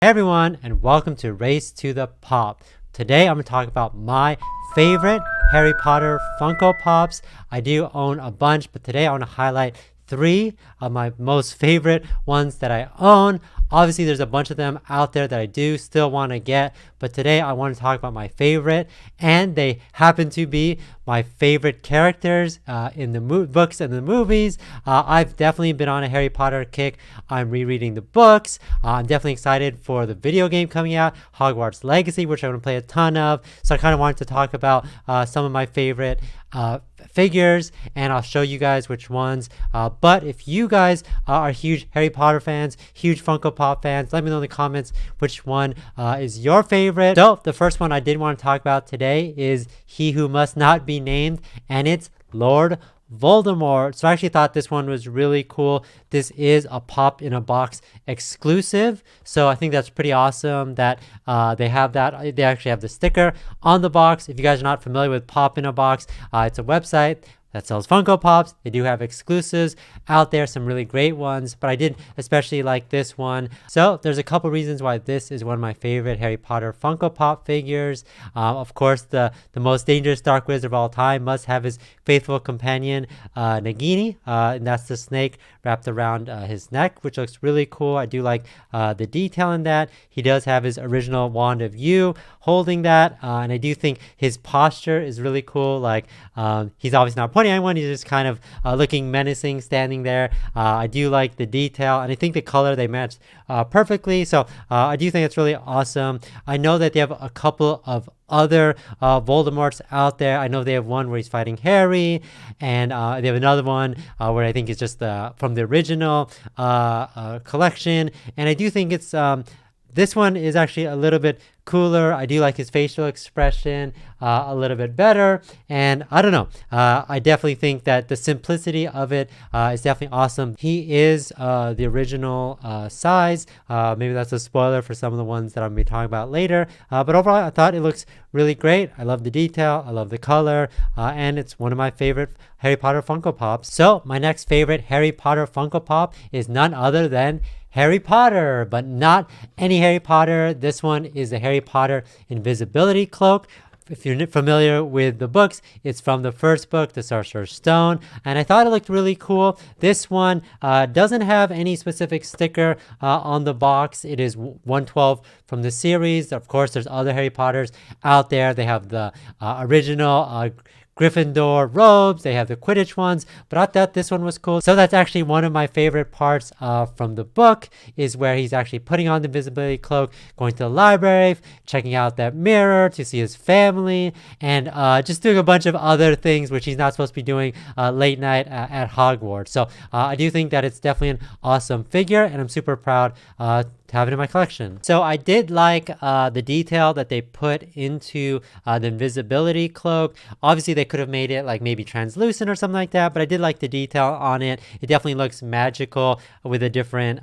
Hey everyone, and welcome to Race to the Pop. Today I'm going to talk about my favorite Harry Potter Funko Pops. I do own a bunch, but today I want to highlight 3 of my most favorite ones that I own. Obviously, there's a bunch of them out there that I do still want to get, but today I want to talk about my favorite, and they happen to be my favorite characters in the books and the movies. I've definitely been on a Harry Potter kick. I'm rereading the books. I'm definitely excited for the video game coming out, Hogwarts Legacy, which I'm going to play a ton of. So I kind of wanted to talk about some of my favorite figures, and I'll show you guys which ones. But if you guys are huge Harry Potter fans, huge Funko Pop fans, let me know in the comments which one is your favorite. So the first one I did want to talk about today is He Who Must Not Be Named, and it's Lord Voldemort. So I actually thought this one was really cool. This is a pop in a box exclusive, so I think that's pretty awesome that they have that. They actually have the sticker on the box. If you guys are not familiar with pop in a box, it's a website that sells Funko Pops. They do have exclusives out there, some really great ones, but I did especially like this one. So there's a couple reasons why this is one of my favorite Harry Potter Funko Pop figures. Of course, the most dangerous dark wizard of all time must have his faithful companion, Nagini, and that's the snake wrapped around his neck, which looks really cool. I do like the detail in that. He does have his original Wand of Yew holding that, and I do think his posture is really cool. Like, he's obviously not pointing at anyone, he's just kind of looking menacing, standing there. I do like the detail, and I think the color they match perfectly, so I do think it's really awesome. I know that they have a couple of other Voldemorts out there. I know they have one where he's fighting Harry, and they have another one where I think it's just from the original collection, and I do think it's this one is actually a little bit cooler. I do like his facial expression a little bit better, and I don't know, I definitely think that the simplicity of it is definitely awesome. He is the original size. Maybe that's a spoiler for some of the ones that I'm going to be talking about later, but overall I thought it looks really great. I love the detail, I love the color, and it's one of my favorite Harry Potter Funko Pops. So my next favorite Harry Potter Funko Pop is none other than Harry Potter, but not any Harry Potter. This one is the Harry Potter invisibility cloak. If you're familiar with the books, it's from the first book, The Sorcerer's Stone, and I thought it looked really cool. This one doesn't have any specific sticker on the box. It is 112 from the series. Of course, there's other Harry Potters out there. They have the original Gryffindor robes, they have the Quidditch ones, but I thought this one was cool. So that's actually one of my favorite parts from the book, is where he's actually putting on the invisibility cloak, going to the library, checking out that mirror to see his family, and just doing a bunch of other things which he's not supposed to be doing late night at Hogwarts. So I do think that it's definitely an awesome figure, and I'm super proud to have it in my collection. So I did like the detail that they put into the invisibility cloak. Obviously they could have made it like maybe translucent or something like that, but I did like the detail on it. It definitely looks magical with the different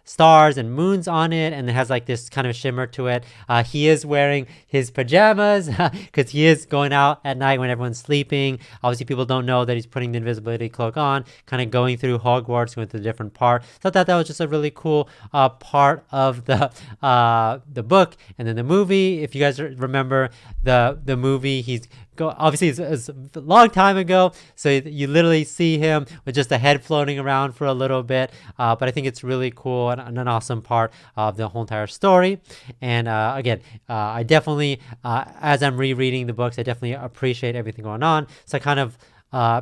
stars and moons on it, and it has like this kind of shimmer to it. He is wearing his pajamas because he is going out at night when everyone's sleeping. Obviously people don't know that he's putting the invisibility cloak on, kind of going through Hogwarts, going to a different part. So I thought that was just a really cool part of the book. And then the movie, if you guys remember the movie, obviously it's a long time ago, so you literally see him with just a head floating around for a little bit, but I think it's really cool and an awesome part of the whole entire story. And again, I definitely as I'm rereading the books, I definitely appreciate everything going on. So I kind of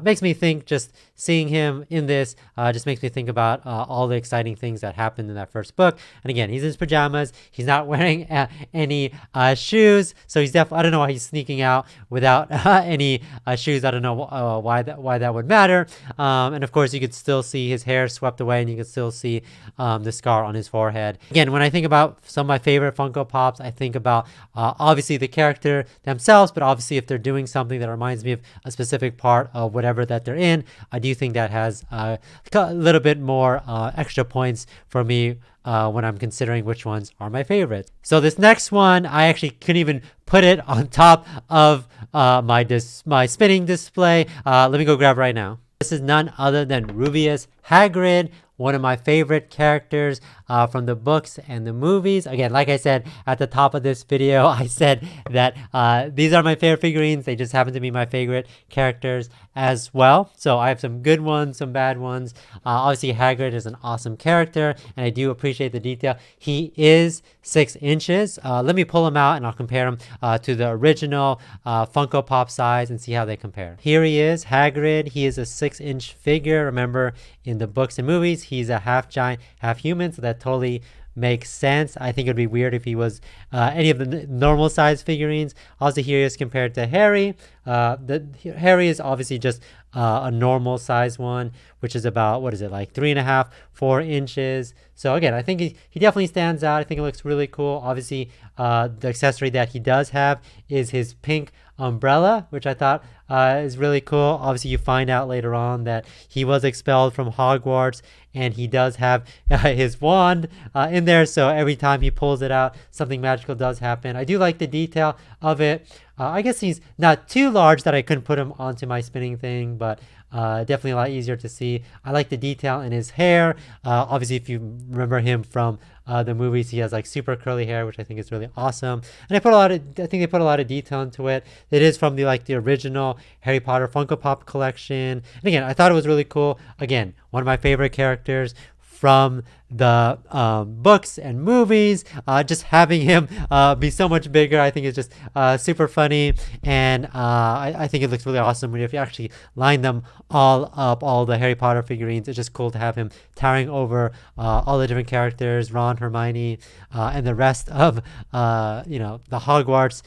makes me think, just seeing him in this just makes me think about all the exciting things that happened in that first book. And again, he's in his pajamas, he's not wearing any shoes, so he's definitely, I don't know why he's sneaking out without any shoes. I don't know why that would matter. And of course you could still see his hair swept away, and you can still see the scar on his forehead. Again, when I think about some of my favorite Funko Pops, I think about obviously the character themselves, but obviously if they're doing something that reminds me of a specific part of whatever that they're in, I do think that has a little bit more extra points for me when I'm considering which ones are my favorites. So this next one, I actually couldn't even put it on top of my spinning display. Let me go grab it right now. This is none other than Rubius Hagrid, one of my favorite characters from the books and the movies. Again, like I said at the top of this video, I said that these are my favorite figurines. They just happen to be my favorite characters as well. So I have some good ones, some bad ones. Obviously, Hagrid is an awesome character, and I do appreciate the detail. He is 6 inches. Let me pull him out, and I'll compare him to the original Funko Pop size and see how they compare. Here he is, Hagrid. He is a 6-inch figure. Remember, in the books and movies, he's a half giant, half human, so that totally makes sense. I think it would be weird if he was any of the normal size figurines. Also, here he is compared to Harry. Harry is obviously just a normal size one, which is about, what is it, like 3.5, 4 inches. So again, I think he definitely stands out. I think it looks really cool. Obviously, the accessory that he does have is his pink umbrella, which I thought is really cool. Obviously, you find out later on that he was expelled from Hogwarts, and he does have his wand in there, so every time he pulls it out, something magical does happen. I do like the detail of it. I guess he's not too large that I couldn't put him onto my spinning thing, but definitely a lot easier to see. I like the detail in his hair. Obviously, if you remember him from the movies, he has like super curly hair, which I think is really awesome. And I think they put a lot of detail into it. It is from the original Harry Potter Funko Pop collection. And again, I thought it was really cool. Again, one of my favorite characters from the books and movies. Just having him be so much bigger, I think is just super funny, and I think it looks really awesome when if you actually line them all up, all the Harry Potter figurines. It's just cool to have him towering over all the different characters, Ron, Hermione, and the rest of the Hogwarts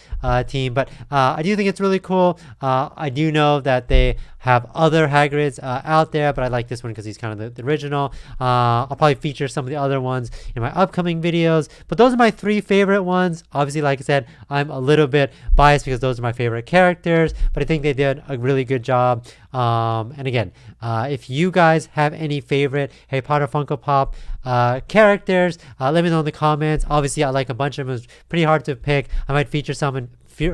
team. But I do think it's really cool. I do know that they have other Hagrids out there, but I like this one because he's kind of the original. I'll probably feature some of the other ones in my upcoming videos, but those are my 3 favorite ones. Obviously, like I said, I'm a little bit biased because those are my favorite characters, but I think they did a really good job. And again, if you guys have any favorite Harry Potter Funko Pop characters, let me know in the comments. Obviously, I like a bunch of them. It's pretty hard to pick. I might feature some in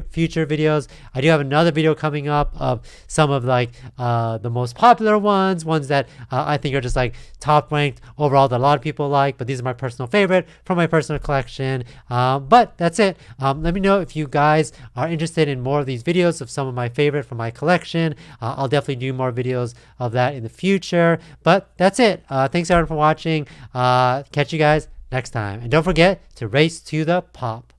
future videos. I do have another video coming up of some of the most popular ones that I think are just like top ranked overall that a lot of people like, but these are my personal favorite from my personal collection. But that's it. Let me know if you guys are interested in more of these videos of some of my favorite from my collection. I'll definitely do more videos of that in the future, but that's it. Thanks everyone for watching. Catch you guys next time, and don't forget to race to the pop.